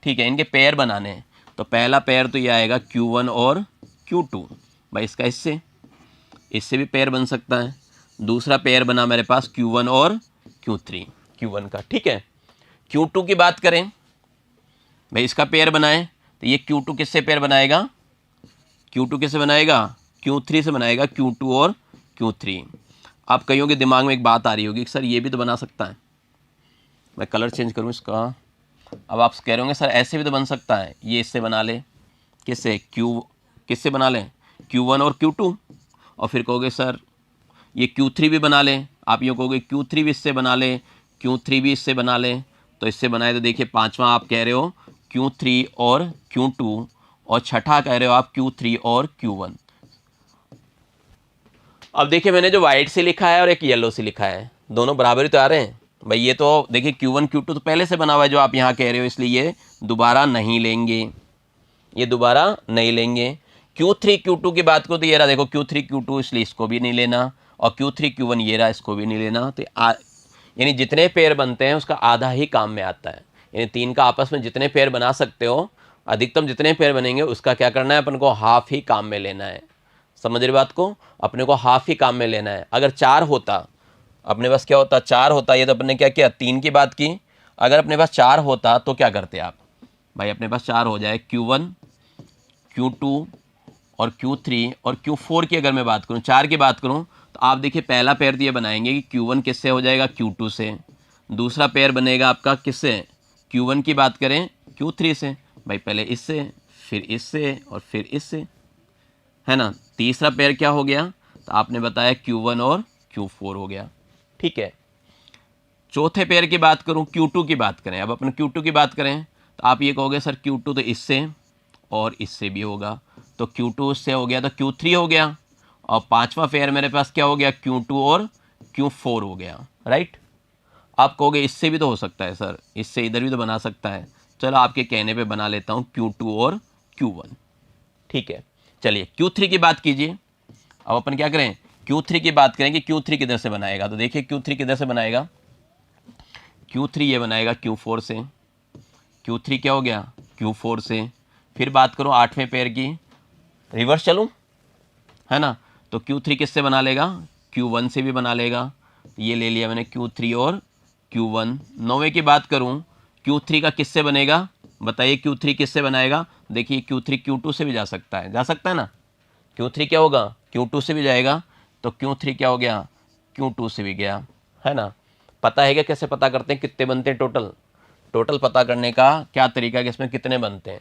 ठीक है, इनके पेयर बनाने हैं। तो पहला पेयर तो ये आएगा Q1 और Q2, भाई इसका इससे इससे भी पेयर बन सकता है। दूसरा पेयर बना मेरे पास Q1 और Q3, Q1 का, ठीक है। Q2 की बात करें भाई, इसका पेयर बनाएं तो ये Q2 किससे पेयर बनाएगा, Q2 किससे बनाएगा, Q3 से बनाएगा, Q2 और Q3। आप कईयों के दिमाग में एक बात आ रही होगी कि सर ये भी तो बना सकता है, मैं कलर चेंज करूँ इसका। अब आप कह रहे होंगे सर ऐसे भी तो बन सकता है, ये इससे बना ले, किससे, किससे बना लें, Q1 और Q2, और फिर कहोगे सर ये Q3 भी बना लें। आप यूँ कहोगे Q3 भी इससे बना लें, Q3 भी इससे बना लें, तो इससे बनाए तो देखिए पांचवा आप कह रहे हो Q3 और Q2, और छठा कह रहे हो आप Q3 और Q1। अब देखिए मैंने जो वाइट से लिखा है और एक येलो से लिखा है, दोनों बराबर ही तो आ रहे हैं भाई। ये तो देखिए Q1 Q2 तो पहले से बना हुआ है जो आप यहाँ कह रहे हो, इसलिए ये दोबारा नहीं लेंगे, ये दोबारा नहीं लेंगे। Q3 Q2 की बात करो तो ये रहा देखो Q3 Q2, इसलिए इसको भी नहीं लेना, और Q3 Q1 ये रहा, इसको भी नहीं लेना। तो यानी जितने पेयर बनते हैं उसका आधा ही काम में आता है। यानी तीन का आपस में जितने पेयर बना सकते हो, अधिकतम जितने पेयर बनेंगे उसका क्या करना है, अपन को हाफ ही काम में लेना है। समझ रही बात को, अपने को हाफ ही काम में लेना है। अगर चार होता अपने पास, क्या होता, चार होता, ये तो अपने क्या किया, तीन की बात की। अगर अपने पास चार होता तो क्या करते आप भाई, अपने पास चार हो जाए, Q1 Q2 और Q3 और Q4 की अगर मैं बात करूं, चार की बात करूं, तो आप देखिए पहला पेयर तो ये बनाएंगे कि Q1 किससे हो जाएगा, Q2 से। दूसरा पेयर बनेगा आपका किससे, Q1 की बात करें Q3 से, भाई पहले इससे, फिर इससे, और फिर इससे, है ना। तीसरा पेयर क्या हो गया, तो आपने बताया Q1 और Q4 हो गया, ठीक है। चौथे पेयर की बात करूं, Q2 की बात करें, अब अपन Q2 की बात करें तो आप ये कहोगे सर Q2 तो इससे और इससे भी होगा, तो Q2 इससे हो गया तो Q3 हो गया, और पांचवा पेयर मेरे पास क्या हो गया, Q2 और Q4 हो गया, राइट। आप कहोगे इससे भी तो हो सकता है सर, इससे इधर भी तो बना सकता है। चलो आपके कहने पे बना लेता हूँ Q2 और Q1, ठीक है। चलिए Q3 की बात कीजिए। अब अपन क्या करें, Q3 की बात करें कि Q3 किधर से बनाएगा, तो देखिए Q3 किधर से बनाएगा, Q3 ये बनाएगा Q4 से, Q3 क्या हो गया, Q4 से। फिर बात करूँ आठवें पेयर की, रिवर्स चलूँ, है ना, तो Q3 किससे बना लेगा, Q1 से भी बना लेगा, ये ले लिया मैंने Q3 और Q1। नौवें की बात करूँ, Q3 का किससे बनेगा, बताइए Q3 किससे बनाएगा, देखिए Q3 Q2 से भी जा सकता है, जा सकता है ना। Q3 क्या होगा, Q2 से भी जाएगा, तो Q3 क्या हो गया, Q2 से भी गया, है ना। पता है क्या कैसे पता करते हैं कितने बनते हैं टोटल, टोटल पता करने का क्या तरीका है कि इसमें कितने बनते हैं।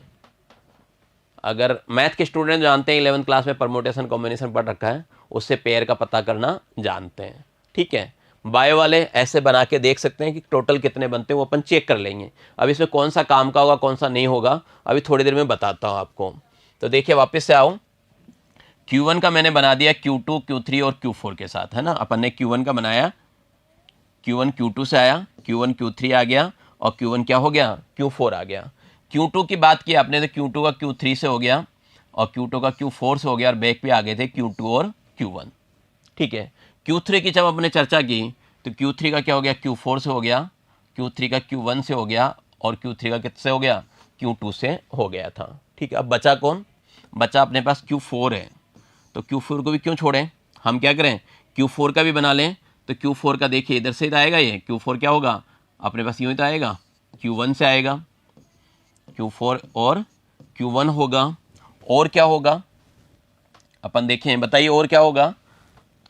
अगर मैथ के स्टूडेंट जानते हैं 11th क्लास में परमोटेशन कॉम्बिनेशन पढ़ रखा है, उससे पेयर का पता करना जानते हैं, ठीक है। बायो वाले ऐसे बना के देख सकते हैं कि टोटल कितने बनते हैं, वो अपन चेक कर लेंगे। अब इसमें कौन सा काम का होगा कौन सा नहीं होगा अभी थोड़ी देर में बताता हूँ आपको। तो देखिए वापस से आओ, Q1 का मैंने बना दिया Q2 Q3 और Q4 के साथ, है ना। अपन ने Q1 का बनाया, Q1 Q2 से आया, Q1 Q3 आ गया, और Q1 क्या हो गया, Q4 आ गया। Q2 की बात की आपने तो Q2 का Q3 से हो गया, और Q2 का Q4 से हो गया, और बैक पे आ गए थे Q2 और Q1, ठीक है। Q3 की जब अपने चर्चा की तो Q3 का क्या हो गया, Q4 से हो गया, Q3 का Q1 से हो गया, और Q3 का किससे हो गया, Q2 से हो गया था, ठीक है। अब बचा कौन, बचा अपने पास Q4 है, तो Q4 को भी क्यों छोड़ें, हम क्या करें Q4 का भी बना लें। तो Q4 का देखिए इधर से आएगा, ये Q4 क्या होगा अपने पास, यूँ ही तो आएगा, Q1 से आएगा, Q4 और Q1 होगा, और क्या होगा अपन देखें, बताइए और क्या होगा,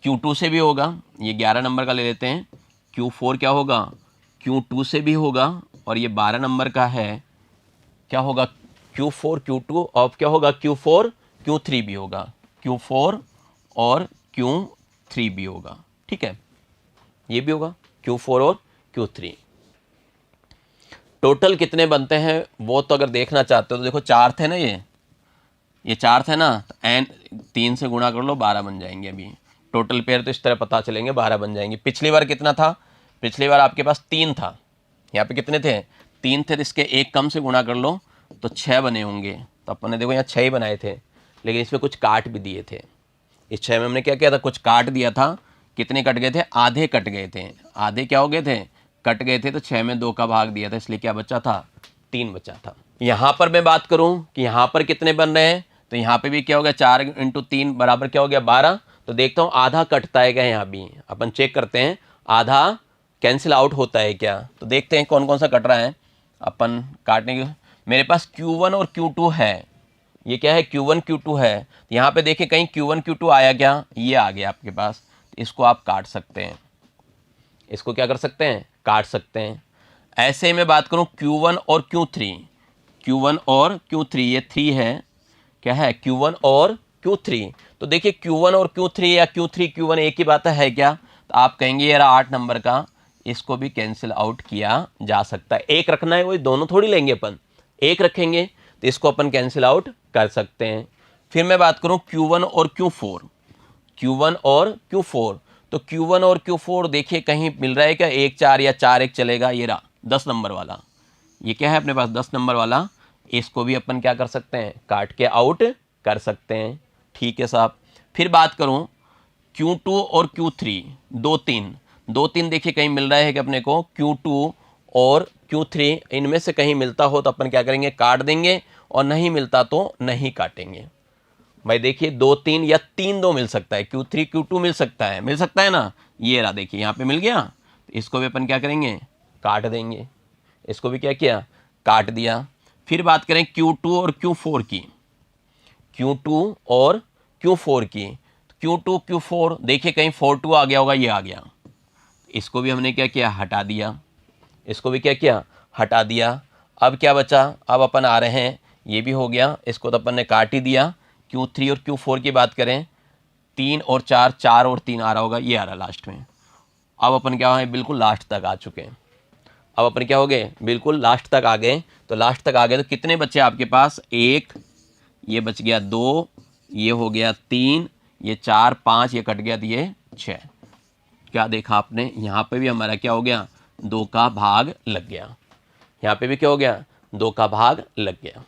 Q2 से भी होगा, ये 11 नंबर का ले लेते हैं। Q4 क्या होगा, Q2 से भी होगा, और ये 12 नंबर का है, क्या होगा Q4 Q2, और क्या होगा Q4 Q3 भी होगा, Q4 और Q3 भी होगा, ठीक है। ये भी होगा Q4 और Q3। टोटल कितने बनते हैं वो तो अगर देखना चाहते हो तो देखो, चार थे ना, ये चार थे ना, तो एन 3 से गुणा कर लो, 12 बन जाएंगे। अभी टोटल पेयर तो इस तरह पता चलेंगे, 12 बन जाएंगे। पिछली बार कितना था, पिछली बार आपके पास 3 था, यहाँ पे कितने थे, 3 थे, तो इसके एक कम से गुणा कर लो तो 6 बने होंगे। तो अपन ने देखो यहाँ 6 ही बनाए थे, लेकिन इसमें कुछ काट भी दिए थे। इस 6 में हमने क्या किया था, कुछ काट दिया था। कितने कट गए थे, आधे कट गए थे, आधे क्या हो गए थे, कट गए थे। तो 6 में 2 का भाग दिया था, इसलिए क्या बचा था, 3 बचा था। यहाँ पर मैं बात करूँ कि यहाँ पर कितने बन रहे हैं, तो यहाँ पे भी क्या हो गया, 4 × 3 बराबर क्या हो गया, 12। तो देखता हूँ आधा कटता है क्या, यहाँ भी अपन चेक करते हैं आधा कैंसिल आउट होता है क्या। तो देखते हैं कौन कौन सा कट रहा है अपन काटने के। मेरे पास Q1 और Q2 है, ये क्या है Q1 Q2 है। यहाँ पे देखिए कहीं Q1 Q2 आया क्या, ये आ गया आपके पास, इसको आप काट सकते हैं, इसको क्या कर सकते हैं, काट सकते हैं। ऐसे में बात करूँ Q1 और Q3, Q1 और Q3 ये 3 है, क्या है Q1 और Q3। तो देखिए Q1 और Q3 या Q3 Q1 एक ही बात है क्या, तो आप कहेंगे यार 8 नंबर का, इसको भी कैंसिल आउट किया जा सकता है। एक रखना है, वही दोनों थोड़ी लेंगे अपन, एक रखेंगे तो इसको अपन कैंसिल आउट कर सकते हैं। फिर मैं बात करूं Q1 और Q4, Q1 और Q4, तो Q1 और Q4 देखिए कहीं मिल रहा है क्या, 1 4 या 4 1 चलेगा, ये रहा 10 नंबर वाला, ये क्या है अपने पास 10 नंबर वाला, इसको भी अपन क्या कर सकते हैं, काट के आउट कर सकते हैं। ठीक है साहब। फिर बात करूं Q2 और Q3, 2 3 देखिए कहीं मिल रहा है कि अपने को Q2 और Q3, इनमें से कहीं मिलता हो तो अपन क्या करेंगे, काट देंगे, और नहीं मिलता तो नहीं काटेंगे। भाई देखिए 2 3 या 3 2 मिल सकता है, Q3 Q2 मिल सकता है ना, ये रहा देखिए यहाँ पे मिल गया, तो इसको भी अपन क्या करेंगे, काट देंगे, इसको भी क्या किया, काट दिया। फिर बात करें Q2 और Q4 की, Q2 और Q4 की, Q2 Q4 देखिए कहीं 4 2 आ गया होगा, ये आ गया, इसको भी हमने क्या किया, हटा दिया, इसको भी क्या किया, हटा दिया। अब क्या बचा, अब अपन आ रहे हैं, ये भी हो गया, इसको तो अपन ने काट ही दिया। Q3 और Q4 की बात करें, 3 और 4, 4 और 3 आ रहा होगा, ये आ रहा लास्ट में। अब अपन क्या है, बिल्कुल लास्ट तक आ चुके हैं। अब अपन क्या हो गए, बिल्कुल लास्ट तक आ गए। तो लास्ट तक आ गए तो कितने बचे आपके पास, 1, ये बच गया 2, ये हो गया 3, ये 4 5, ये कट गया तो ये 6। क्या देखा आपने, यहाँ पे भी हमारा क्या हो गया, 2 का भाग लग गया, यहाँ पे भी क्या हो गया, 2 का भाग लग गया।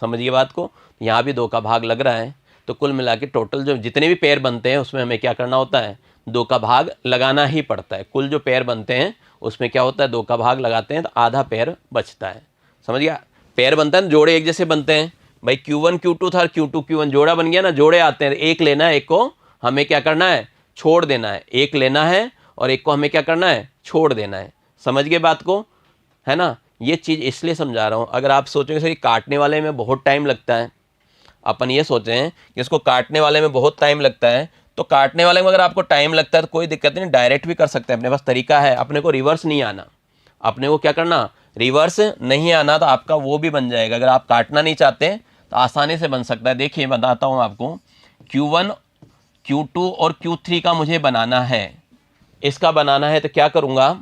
समझिए बात को, यहाँ भी 2 का भाग लग रहा है। तो कुल मिला के टोटल जो जितने भी पेयर बनते हैं उसमें हमें क्या करना होता है, 2 का भाग लगाना ही पड़ता है। कुल जो पेयर बनते हैं उसमें क्या होता है, 2 का भाग लगाते हैं तो आधा पेयर बचता है। समझ गया, पेयर बनता है ना, जोड़े एक जैसे बनते हैं। भाई Q1 Q2 था, Q2 Q1 जोड़ा बन गया ना, जोड़े आते हैं, एक लेना है, एक को हमें क्या करना है, छोड़ देना है, एक लेना है और एक को हमें क्या करना है, छोड़ देना है। समझ गए बात को, है ना। ये चीज़ इसलिए समझा रहा हूँ, अगर आप सोचेंगे सर काटने वाले में बहुत टाइम लगता है, अपन ये सोचें कि इसको काटने वाले में बहुत टाइम लगता है, तो काटने वाले में अगर आपको टाइम लगता है तो कोई दिक्कत नहीं, डायरेक्ट भी कर सकते हैं, अपने पास तरीका है। अपने को रिवर्स नहीं आना, अपने को क्या करना, रिवर्स नहीं आना, तो आपका वो भी बन जाएगा। अगर आप काटना नहीं चाहते तो आसानी से बन सकता है। देखिए बताता हूँ आपको, Q1 Q2 और Q3 का मुझे बनाना है, इसका बनाना है तो क्या करूँगा,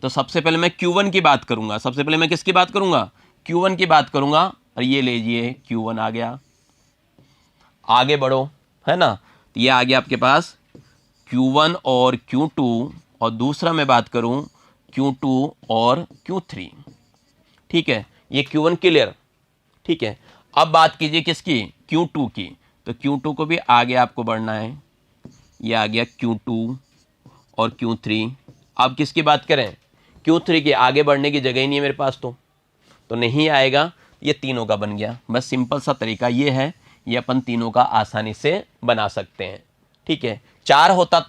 तो सबसे पहले मैं Q1 की बात करूँगा। सबसे पहले मैं किसकी बात करूँगा, Q1 की बात करूँगा। और ये लीजिए Q1 आ गया, आगे बढ़ो, है ना। तो ये आ गया आपके पास Q1 और Q2, और दूसरा मैं बात करूँ Q2 और Q3। ठीक है, ये Q1 क्लियर। ठीक है, अब बात कीजिए किसकी, Q2 की। तो Q2 को भी आगे आपको बढ़ना है, ये आ गया Q2 और Q3। अब किसकी बात करें, Q3 की। आगे बढ़ने की जगह ही नहीं है मेरे पास, तो नहीं आएगा, ये तीनों का बन गया। बस सिंपल सा तरीका ये है, ये अपन तीनों का आसानी से बना सकते हैं। ठीक है, 4 होता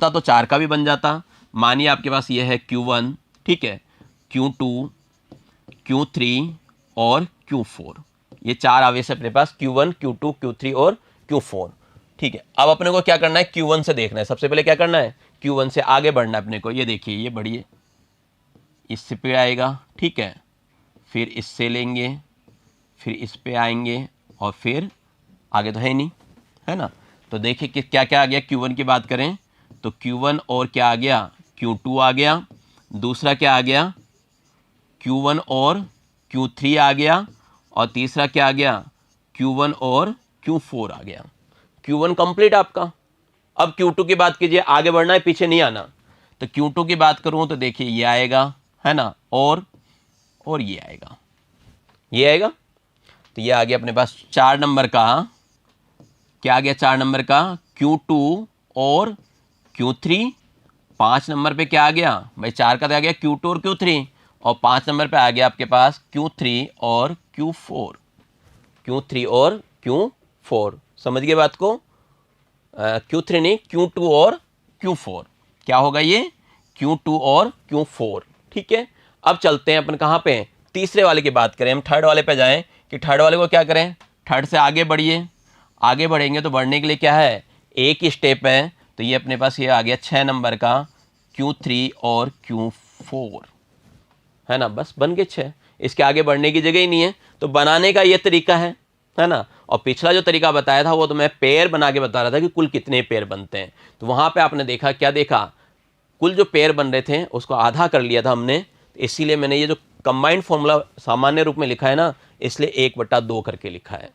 तो 4 का भी बन जाता। मानिए आपके पास ये है Q1, ठीक है, Q2 Q3 और Q4, ये 4 आवेश है अपने पास, Q1 Q2 Q3 और Q4। ठीक है, अब अपने को क्या करना है, Q1 से देखना है। सबसे पहले क्या करना है, Q1 से आगे बढ़ना है अपने को। ये देखिए, ये बढ़िए, इससे पे आएगा, ठीक है, फिर इससे लेंगे, फिर इस पे आएंगे, और फिर आगे तो है नहीं, है ना। तो देखिए कि क्या क्या आ गया। Q1 की बात करें तो Q1 और क्या आ गया, Q2 आ गया। दूसरा क्या आ गया, Q1 और Q3 आ गया। और तीसरा क्या आ गया, Q1 और Q4 आ गया। Q1 कंप्लीट आपका। अब Q2 की बात कीजिए, आगे बढ़ना है, पीछे नहीं आना। तो Q2 की बात करूं तो देखिए ये आएगा, है ना, और ये आएगा, ये आएगा। तो ये आ गया अपने पास 4 नंबर का, क्या आ गया 4 नंबर का, Q2 और Q3। 5 नंबर पे क्या आ गया भाई, 4 का तो आ गया Q2 और Q3, और 5 नंबर पे आ गया आपके पास Q3 और Q4, Q3 और Q4। समझ गए बात को। Q3 नहीं, Q2 और Q4। क्या होगा ये? Q2 और Q4। ठीक है, अब चलते हैं अपन कहाँ पे, तीसरे वाले की बात करें, हम थर्ड वाले पे जाएं कि थर्ड वाले को क्या करें, थर्ड से आगे बढ़िए। आगे बढ़ेंगे तो बढ़ने के लिए क्या है, एक ही स्टेप है, तो ये अपने पास ये आ गया 6 नंबर का Q3 और Q4, है ना। बस बन गए 6, इसके आगे बढ़ने की जगह ही नहीं है, तो बनाने का ये तरीका है ना। और पिछला जो तरीका बताया था वो तो मैं पेयर बना के बता रहा था कि कुल कितने पेयर बनते हैं। तो वहाँ पे आपने देखा, क्या देखा, कुल जो पेयर बन रहे थे उसको आधा कर लिया था हमने, इसीलिए मैंने ये जो कंबाइंड फॉर्मूला सामान्य रूप में लिखा है ना, इसलिए 1/2 करके लिखा है।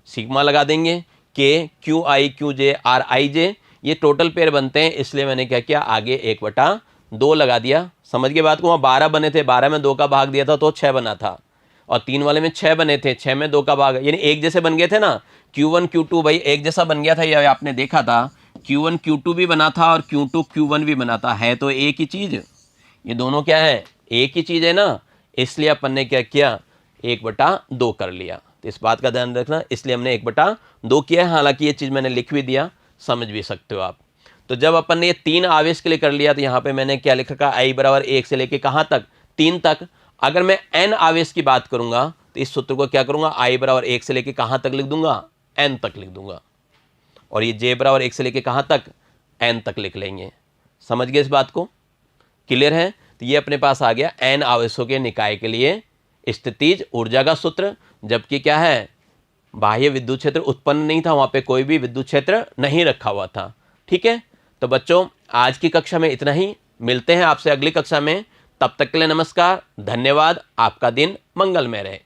सिग्मा लगा देंगे, k q i q j r i j, ये टोटल पेयर बनते हैं, इसलिए मैंने क्या किया, आगे 1/2 लगा दिया। समझ के बात को, वहाँ 12 बने थे, 12 में 2 का भाग दिया था तो 6 बना था, और 3 वाले में 6 बने थे, 6 में 2 का भाग, यानी एक जैसे बन गए थे ना। Q1 Q2 भाई एक जैसा बन गया था, ये आपने देखा था, Q1 Q2 भी बना था और Q2 Q1 भी बना था, है तो एक ही चीज़, ये दोनों क्या है, एक ही चीज़ है ना। इसलिए अपन ने क्या किया, 1/2 कर लिया। तो इस बात का ध्यान रखना, इसलिए हमने 1/2 किया है। हालांकि ये चीज़ मैंने लिख भी दिया, समझ भी सकते हो आप। तो जब अपन ने ये 3 आवेश के लिए कर लिया, तो यहाँ पे मैंने क्या लिख रखा, i बराबर 1 से लेके कहाँ तक, 3 तक। अगर मैं n आवेश की बात करूंगा तो इस सूत्र को क्या करूंगा, i बराबर 1 से लेके कहाँ तक लिख दूंगा, n तक लिख दूंगा, और ये j बराबर 1 से लेके कहाँ तक, n तक लिख लेंगे। समझ गए इस बात को, क्लियर है। तो ये अपने पास आ गया n आवेशों के निकाय के लिए स्थितिज ऊर्जा का सूत्र, जबकि क्या है, बाह्य विद्युत क्षेत्र उत्पन्न नहीं था, वहां पे कोई भी विद्युत क्षेत्र नहीं रखा हुआ था। ठीक है, तो बच्चों आज की कक्षा में इतना ही, मिलते हैं आपसे अगली कक्षा में, तब तक के लिए नमस्कार, धन्यवाद, आपका दिन मंगलमय रहे।